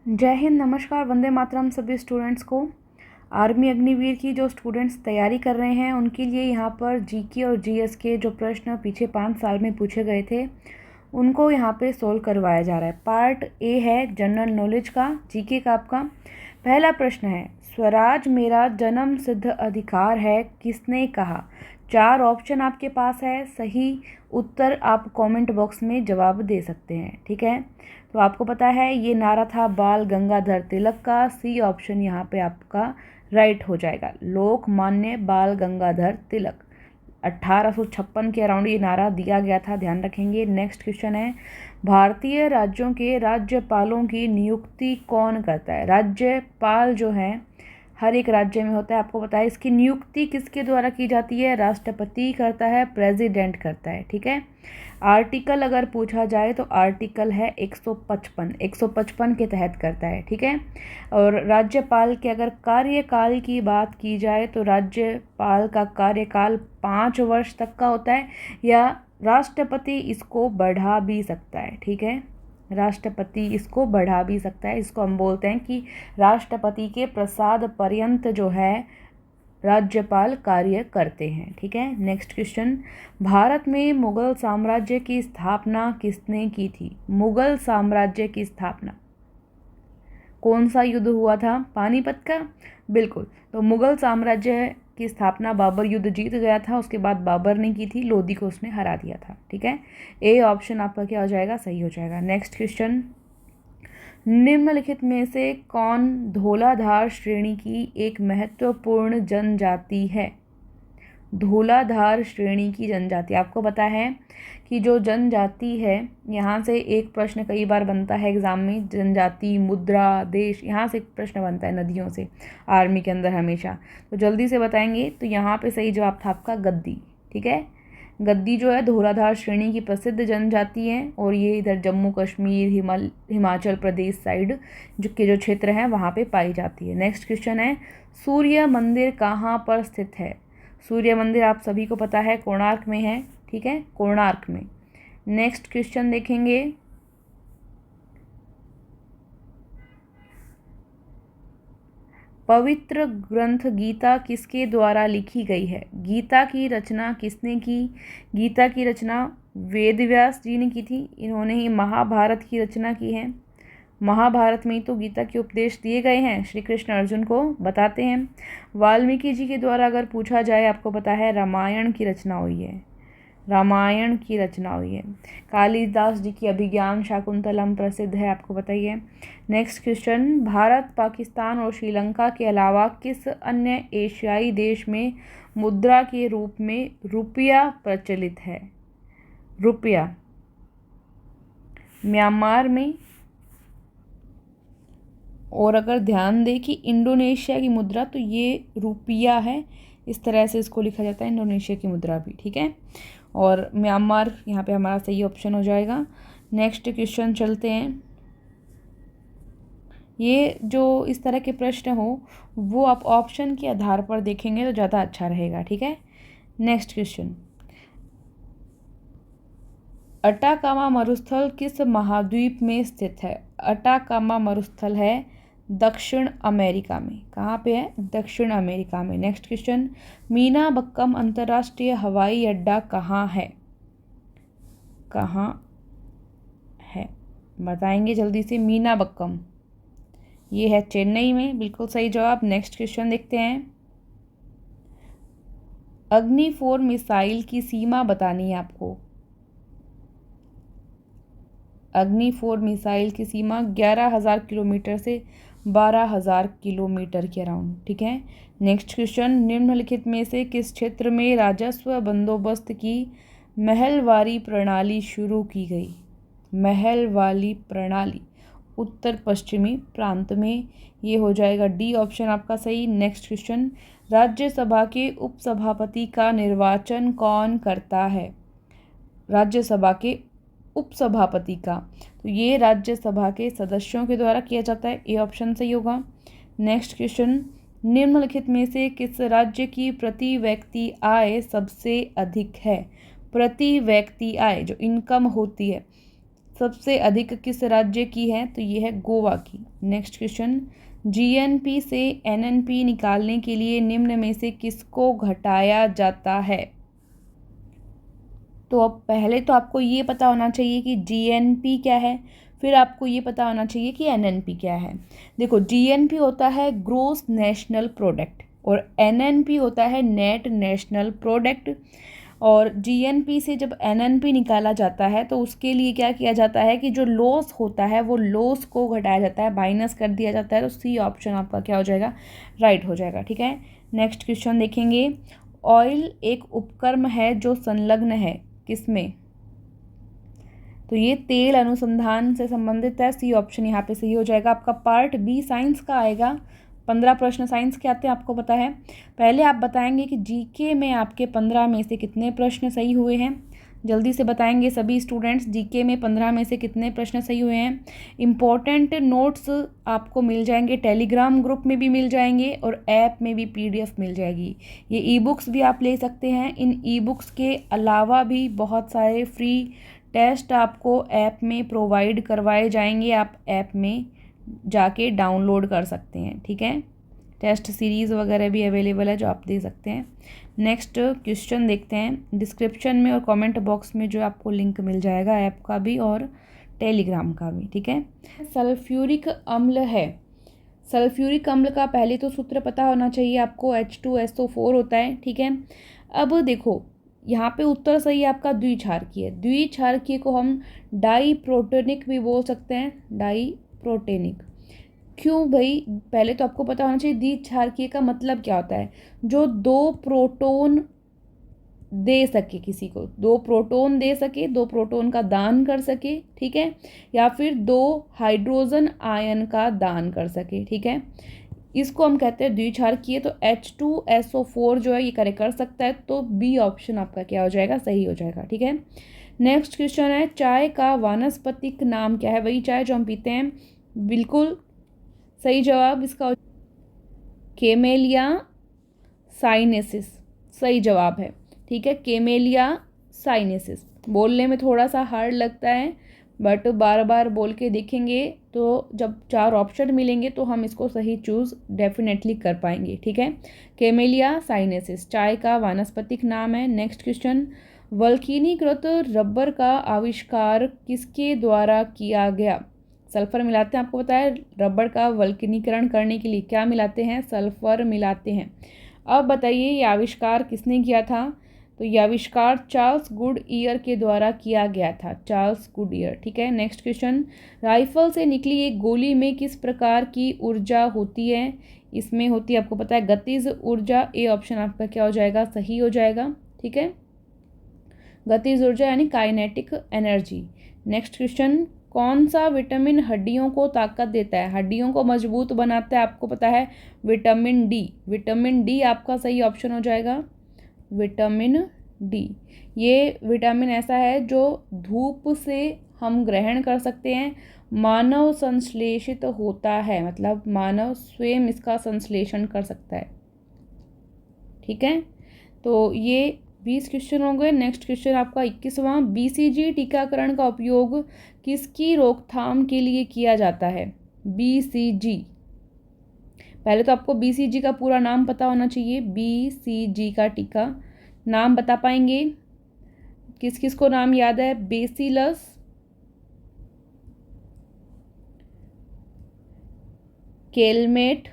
जय हिंद, नमस्कार, वंदे मातरम सभी स्टूडेंट्स को। आर्मी अग्निवीर की जो स्टूडेंट्स तैयारी कर रहे हैं उनके लिए यहाँ पर जीके और जीएस के जो प्रश्न पीछे 5 साल में पूछे गए थे उनको यहाँ पे सोल्व करवाया जा रहा है। पार्ट ए है जनरल नॉलेज का, जीके का। आपका पहला प्रश्न है, स्वराज मेरा जन्म सिद्ध अधिकार है, किसने कहा? 4 ऑप्शन आपके पास है, सही उत्तर आप कमेंट बॉक्स में जवाब दे सकते हैं। ठीक है, तो आपको पता है ये नारा था बाल गंगाधर तिलक का। सी ऑप्शन यहाँ पे आपका राइट हो जाएगा, लोकमान्य बाल गंगाधर तिलक। 1856 के अराउंड ये नारा दिया गया था, ध्यान रखेंगे। नेक्स्ट क्वेश्चन है, भारतीय राज्यों के राज्यपालों की नियुक्ति कौन करता है? राज्यपाल जो है हर एक राज्य में होता है, आपको पता है। इसकी नियुक्ति किसके द्वारा की जाती है? राष्ट्रपति करता है, प्रेसिडेंट करता है। ठीक है, आर्टिकल अगर पूछा जाए तो आर्टिकल है 155 के तहत करता है। ठीक है, और राज्यपाल के अगर कार्यकाल की बात की जाए तो राज्यपाल का कार्यकाल 5 वर्ष तक का होता है, या राष्ट्रपति इसको बढ़ा भी सकता है। ठीक है, राष्ट्रपति इसको बढ़ा भी सकता है। इसको हम बोलते हैं कि राष्ट्रपति के प्रसाद पर्यंत जो है राज्यपाल कार्य करते हैं। ठीक है, नेक्स्ट क्वेश्चन, भारत में मुगल साम्राज्य की स्थापना किसने की थी? मुगल साम्राज्य की स्थापना कौन सा युद्ध हुआ था? पानीपत का, बिल्कुल। तो मुगल साम्राज्य की स्थापना बाबर युद्ध जीत गया था, उसके बाद बाबर ने की थी, लोधी को उसने हरा दिया था। ठीक है, ए ऑप्शन आपका क्या हो जाएगा? सही हो जाएगा। नेक्स्ट क्वेश्चन, निम्नलिखित में से कौन धौलाधार श्रेणी की एक महत्वपूर्ण जनजाति है? धौलाधार श्रेणी की जनजाति, आपको पता है कि जो जनजाति है, यहाँ से एक प्रश्न कई बार बनता है एग्जाम में, जनजाति, मुद्रा, देश, यहाँ से एक प्रश्न बनता है नदियों से आर्मी के अंदर हमेशा। तो जल्दी से बताएंगे, तो यहाँ पे सही जवाब था आपका गद्दी। ठीक है, गद्दी जो है धौलाधार श्रेणी की प्रसिद्ध जनजाति है, और ये इधर जम्मू कश्मीर, हिमाचल प्रदेश साइड जो क्षेत्र हैं वहाँ पे पाई जाती है। नेक्स्ट क्वेश्चन है, सूर्य मंदिर कहाँ पर स्थित है? सूर्य मंदिर आप सभी को पता है कोणार्क में है। ठीक है, कोणार्क में। नेक्स्ट क्वेश्चन देखेंगे, पवित्र ग्रंथ गीता किसके द्वारा लिखी गई है? गीता की रचना किसने की? गीता की रचना वेदव्यास जी ने की थी। इन्होंने ही महाभारत की रचना की है। महाभारत में तो गीता के उपदेश दिए गए हैं, श्री कृष्ण अर्जुन को बताते हैं। वाल्मीकि जी के द्वारा अगर पूछा जाए, आपको पता है रामायण की रचना हुई है, रामायण की रचना हुई है। कालिदास जी की अभिज्ञान शाकुंतलम प्रसिद्ध है, आपको बताइए। नेक्स्ट क्वेश्चन, भारत, पाकिस्तान और श्रीलंका के अलावा किस अन्य एशियाई देश में मुद्रा के रूप में रुपया प्रचलित है? रुपया म्यांमार में, और अगर ध्यान दें कि इंडोनेशिया की मुद्रा, तो ये रुपया है, इस तरह से इसको लिखा जाता है, इंडोनेशिया की मुद्रा भी। ठीक है, और म्यांमार यहाँ पे हमारा सही ऑप्शन हो जाएगा। नेक्स्ट क्वेश्चन चलते हैं। ये जो इस तरह के प्रश्न हो वो आप ऑप्शन के आधार पर देखेंगे तो ज़्यादा अच्छा रहेगा। ठीक है, नेक्स्ट क्वेश्चन, अटाकामा मरुस्थल किस महाद्वीप में स्थित है? अटाकामा मरुस्थल है दक्षिण अमेरिका में। कहाँ पे है? दक्षिण अमेरिका में। नेक्स्ट क्वेश्चन, मीनाबक्कम अंतर्राष्ट्रीय हवाई अड्डा कहाँ है? कहाँ है बताएंगे जल्दी से। मीनाबक्कम ये है चेन्नई में, बिल्कुल सही जवाब। नेक्स्ट क्वेश्चन देखते हैं, अग्नि 4 मिसाइल की सीमा बतानी है आपको। अग्नि 4 मिसाइल की सीमा 11,000 किलोमीटर से 12,000 किलोमीटर के अराउंड। ठीक है, नेक्स्ट क्वेश्चन, निम्नलिखित में से किस क्षेत्र में राजस्व बंदोबस्त की महलवारी प्रणाली शुरू की गई? महलवारी प्रणाली उत्तर पश्चिमी प्रांत में, ये हो जाएगा डी ऑप्शन आपका सही। नेक्स्ट क्वेश्चन, राज्यसभा के उपसभापति का निर्वाचन कौन करता है? राज्यसभा के उपसभापति का, तो ये राज्यसभा के सदस्यों के द्वारा किया जाता है, ए ऑप्शन सही होगा। नेक्स्ट क्वेश्चन, निम्नलिखित में से किस राज्य की प्रति व्यक्ति आय सबसे अधिक है? प्रति व्यक्ति आय जो इनकम होती है सबसे अधिक किस राज्य की है? तो ये है गोवा की। नेक्स्ट क्वेश्चन, जीएनपी से एनएनपी निकालने के लिए निम्न में से किसको घटाया जाता है? तो अब पहले तो आपको ये पता होना चाहिए कि जीएनपी क्या है, फिर आपको ये पता होना चाहिए कि एनएनपी क्या है। देखो, जीएनपी होता है ग्रोस नेशनल प्रोडक्ट और एनएनपी होता है नेट नेशनल प्रोडक्ट। और जीएनपी से जब एनएनपी निकाला जाता है तो उसके लिए क्या किया जाता है कि जो लॉस होता है वो लॉस को घटाया जाता है, माइनस कर दिया जाता है। तो सी ऑप्शन आपका क्या हो जाएगा? राइट हो जाएगा। ठीक है, नेक्स्ट क्वेश्चन देखेंगे। ऑयल एक उपक्रम है जो संलग्न है किसमें? तो ये तेल अनुसंधान से संबंधित है। सी ऑप्शन यहाँ पे सही हो जाएगा। आपका पार्ट बी साइंस का आएगा। 15 प्रश्न साइंस के आते हैं, आपको पता है। पहले आप बताएंगे कि जीके में आपके 15 में से कितने प्रश्न सही हुए हैं। जल्दी से बताएंगे सभी स्टूडेंट्स, जीके में 15 में से कितने प्रश्न सही हुए हैं। इम्पॉर्टेंट नोट्स आपको मिल जाएंगे, टेलीग्राम ग्रुप में भी मिल जाएंगे और ऐप में भी पीडीएफ मिल जाएगी। ये ई बुक्स भी आप ले सकते हैं। इन ई बुक्स के अलावा भी बहुत सारे फ्री टेस्ट आपको ऐप में प्रोवाइड करवाए जाएंगे। आप ऐप में जाके डाउनलोड कर सकते हैं। ठीक है, टेस्ट सीरीज़ वगैरह भी अवेलेबल है जो आप दे सकते हैं। नेक्स्ट क्वेश्चन देखते हैं। डिस्क्रिप्शन में और कमेंट बॉक्स में जो आपको लिंक मिल जाएगा ऐप का भी और टेलीग्राम का भी। ठीक है, सल्फ्यूरिक अम्ल है। सल्फ्यूरिक अम्ल का पहले तो सूत्र पता होना चाहिए आपको, H2SO4 होता है। ठीक है, अब देखो यहाँ पे उत्तर सही है आपका द्विक्षारकीय। द्विक्षारकीय को हम डाई प्रोटोनिक भी बोल सकते हैं, डाई प्रोटेनिक। क्यों भाई? पहले तो आपको पता होना चाहिए द्विक्षारकीय का मतलब क्या होता है। जो दो प्रोटोन दे सके, किसी को दो प्रोटोन दे सके, दो प्रोटोन का दान कर सके। ठीक है, या फिर दो हाइड्रोजन आयन का दान कर सके। ठीक है, इसको हम कहते हैं द्विक्षारकीय। तो H2SO4 जो है ये करेक्ट कर सकता है। तो बी ऑप्शन आपका क्या हो जाएगा? सही हो जाएगा। ठीक है, नेक्स्ट क्वेश्चन है, चाय का वानस्पतिक नाम क्या है? वही चाय जो हम पीते हैं। बिल्कुल सही जवाब इसका केमेलिया साइनेसिस सही जवाब है। ठीक है, केमेलिया साइनेसिस। बोलने में थोड़ा सा हार्ड लगता है बट बार बार बोल के देखेंगे तो जब 4 ऑप्शन मिलेंगे तो हम इसको सही चूज़ डेफिनेटली कर पाएंगे। ठीक है, केमेलिया साइनेसिस चाय का वानस्पतिक नाम है। नेक्स्ट क्वेश्चन, वल्कनीकृत रबर का आविष्कार किसके द्वारा किया गया? सल्फर मिलाते हैं, आपको पता है रबर का वल्कनीकरण करने के लिए क्या मिलाते हैं? सल्फर मिलाते हैं। अब बताइए ये आविष्कार किसने किया था? तो ये आविष्कार चार्ल्स गुडईयर के द्वारा किया गया था, चार्ल्स गुडईयर। ठीक है, नेक्स्ट क्वेश्चन, राइफल से निकली एक गोली में किस प्रकार की ऊर्जा होती है? इसमें होती है आपको पता है गतिज ऊर्जा। ए ऑप्शन आपका क्या हो जाएगा? सही हो जाएगा। ठीक है, गतिज ऊर्जा यानी काइनेटिक एनर्जी। नेक्स्ट क्वेश्चन, कौन सा विटामिन हड्डियों को ताकत देता है, हड्डियों को मजबूत बनाता है? आपको पता है विटामिन डी। विटामिन डी आपका सही ऑप्शन हो जाएगा, विटामिन डी। ये विटामिन ऐसा है जो धूप से हम ग्रहण कर सकते हैं, मानव संश्लेषित होता है, मतलब मानव स्वयं इसका संश्लेषण कर सकता है। ठीक है, तो ये 20 क्वेश्चन हो गए। नेक्स्ट क्वेश्चन आपका 21वां, बीसीजी टीकाकरण का उपयोग किसकी रोकथाम के लिए किया जाता है? बीसीजी, पहले तो आपको बीसीजी का पूरा नाम पता होना चाहिए। बीसीजी का टीका नाम बता पाएंगे? किस किस को नाम याद है? Bacillus, Calmette,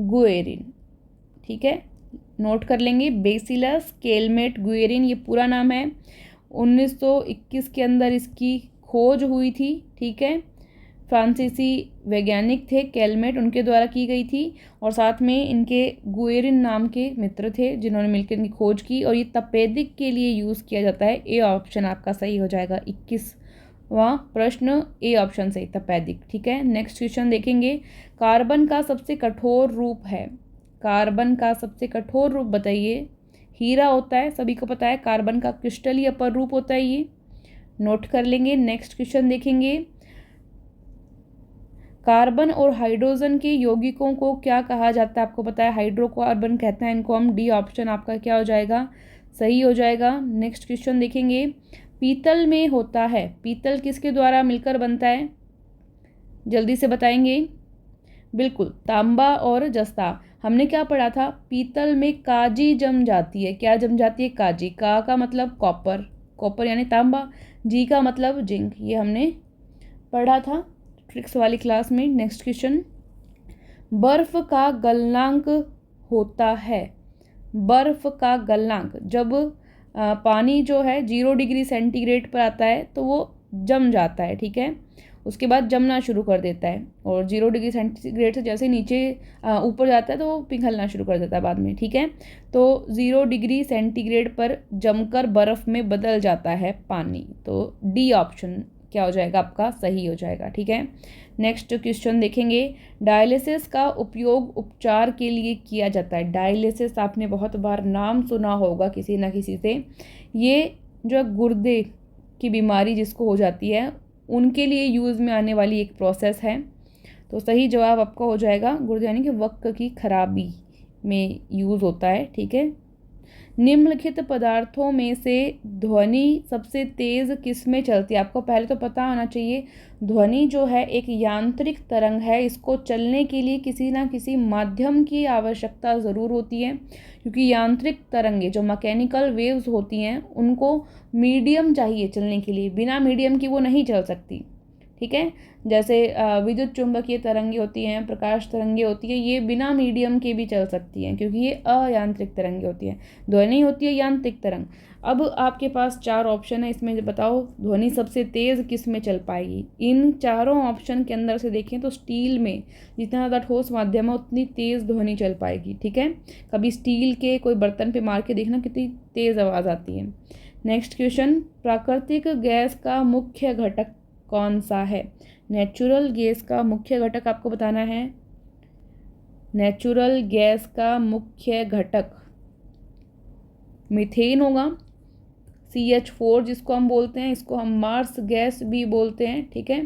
Guerin. ठीक है, नोट कर लेंगे, बेसिलस, केलमेट, गुएरिन ये पूरा नाम है। 1921 के अंदर इसकी खोज हुई थी। ठीक है, फ्रांसीसी वैज्ञानिक थे केलमेट, उनके द्वारा की गई थी और साथ में इनके गुएरिन नाम के मित्र थे जिन्होंने मिलकर इनकी खोज की और ये तपेदिक के लिए यूज़ किया जाता है। ए ऑप्शन आपका सही हो जाएगा। 21वां प्रश्न ए ऑप्शन सही, तपेदिक। ठीक है, नेक्स्ट क्वेश्चन देखेंगे, कार्बन का सबसे कठोर रूप है। कार्बन का सबसे कठोर रूप बताइए। हीरा होता है, सभी को पता है कार्बन का क्रिस्टलीय अपर रूप होता है, ये नोट कर लेंगे। नेक्स्ट क्वेश्चन देखेंगे, कार्बन और हाइड्रोजन के यौगिकों को क्या कहा जाता है? आपको पता है हाइड्रोकार्बन कहते हैं इनको हम। डी ऑप्शन आपका क्या हो जाएगा? सही हो जाएगा। नेक्स्ट क्वेश्चन देखेंगे, पीतल में होता है। पीतल किसके द्वारा मिलकर बनता है, जल्दी से बताएंगे। बिल्कुल, तांबा और जस्ता। हमने क्या पढ़ा था, पीतल में काजी जम जाती है। क्या जम जाती है, काजी। का मतलब कॉपर, कॉपर यानी तांबा। जी का मतलब जिंक, ये हमने पढ़ा था ट्रिक्स वाली क्लास में। नेक्स्ट क्वेश्चन, बर्फ का गलनांक होता है। बर्फ का गलनांक, जब पानी जो है 0 डिग्री सेंटीग्रेड पर आता है तो वो जम जाता है, ठीक है, उसके बाद जमना शुरू कर देता है, और 0 डिग्री सेंटीग्रेड से जैसे नीचे ऊपर जाता है तो वो पिघलना शुरू कर देता है बाद में, ठीक है। तो 0 डिग्री सेंटीग्रेड पर जमकर बर्फ़ में बदल जाता है पानी। तो डी ऑप्शन क्या हो जाएगा आपका, सही हो जाएगा, ठीक है। नेक्स्ट क्वेश्चन देखेंगे, डायलिसिस का उपयोग उपचार के लिए किया जाता है। डायलिसिस आपने बहुत बार नाम सुना होगा किसी ना किसी से। ये जो गुर्दे की बीमारी जिसको हो जाती है उनके लिए यूज़ में आने वाली एक प्रोसेस है। तो सही जवाब आपका हो जाएगा गुर्दे यानी कि वक्क की खराबी में यूज़ होता है, ठीक है। निम्नलिखित पदार्थों में से ध्वनि सबसे तेज़ किस में चलती है। आपको पहले तो पता होना चाहिए, ध्वनि जो है एक यांत्रिक तरंग है, इसको चलने के लिए किसी ना किसी माध्यम की आवश्यकता ज़रूर होती है, क्योंकि यांत्रिक तरंगें जो मैकेनिकल वेव्स होती हैं उनको मीडियम चाहिए चलने के लिए, बिना मीडियम की वो नहीं चल सकती, ठीक है। जैसे विद्युत चुंबकीय तरंगें होती हैं, प्रकाश तरंगें होती हैं, ये बिना मीडियम के भी चल सकती हैं क्योंकि ये अयांत्रिक तरंगें होती हैं। ध्वनि होती है यांत्रिक तरंग। अब आपके पास 4 ऑप्शन है, इसमें बताओ ध्वनि सबसे तेज़ किस में चल पाएगी। इन चारों ऑप्शन के अंदर से देखें तो स्टील में जितना ज़्यादा ठोस माध्यम है उतनी तेज़ ध्वनि चल पाएगी, ठीक है। कभी स्टील के कोई बर्तन पे मार के देखना कितनी तेज़ आवाज़ आती है। नेक्स्ट क्वेश्चन, प्राकृतिक गैस का मुख्य घटक कौन सा है। नेचुरल गैस का मुख्य घटक आपको बताना है। नेचुरल गैस का मुख्य घटक मीथेन होगा, CH4 जिसको हम बोलते हैं, इसको हम मार्स गैस भी बोलते हैं, ठीक है।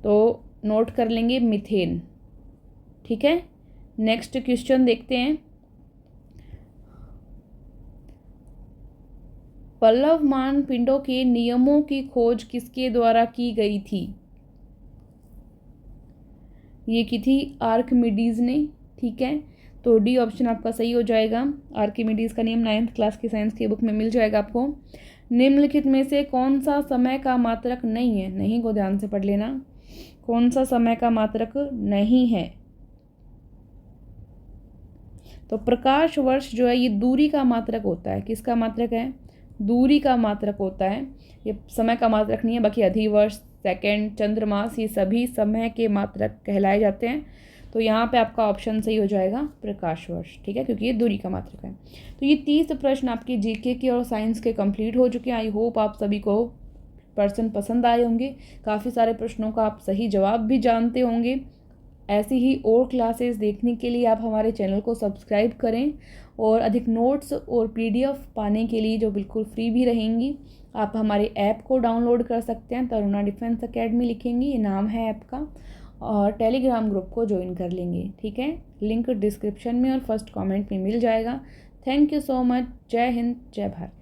तो नोट कर लेंगे मीथेन, ठीक है। नेक्स्ट क्वेश्चन देखते हैं, पल्लवमान पिंडों के नियमों की खोज किसके द्वारा की गई थी। ये की थी आर्किमिडीज ने, ठीक है। तो डी ऑप्शन आपका सही हो जाएगा। आर्किमिडीज का नियम 9th क्लास की साइंस की बुक में मिल जाएगा आपको। निम्नलिखित में से कौन सा समय का मात्रक नहीं है, नहीं को ध्यान से पढ़ लेना, कौन सा समय का मात्रक नहीं है। तो प्रकाश वर्ष जो है ये दूरी का मात्रक होता है। किसका मात्रक है, दूरी का मात्रक होता है, ये समय का मात्रक नहीं है। बाकी अधिवर्ष, सेकंड, चंद्रमास ये सभी समय के मात्रक कहलाए जाते हैं। तो यहाँ पे आपका ऑप्शन सही हो जाएगा प्रकाश वर्ष, ठीक है, क्योंकि ये दूरी का मात्रक है। तो ये 30 प्रश्न आपके जीके के और साइंस के कंप्लीट हो चुके हैं। आई होप आप सभी को पर्सन पसंद आए होंगे। काफ़ी सारे प्रश्नों का आप सही जवाब भी जानते होंगे। ऐसी ही और क्लासेस देखने के लिए आप हमारे चैनल को सब्सक्राइब करें, और अधिक नोट्स और PDF पाने के लिए जो बिल्कुल फ्री भी रहेंगी, आप हमारे ऐप को डाउनलोड कर सकते हैं। तरुणा डिफेंस अकेडमी लिखेंगे, ये नाम है ऐप का, और टेलीग्राम ग्रुप को ज्वाइन कर लेंगे, ठीक है। लिंक डिस्क्रिप्शन में और फर्स्ट कमेंट में मिल जाएगा। Thank you so much. जय हिंद, जय भारत।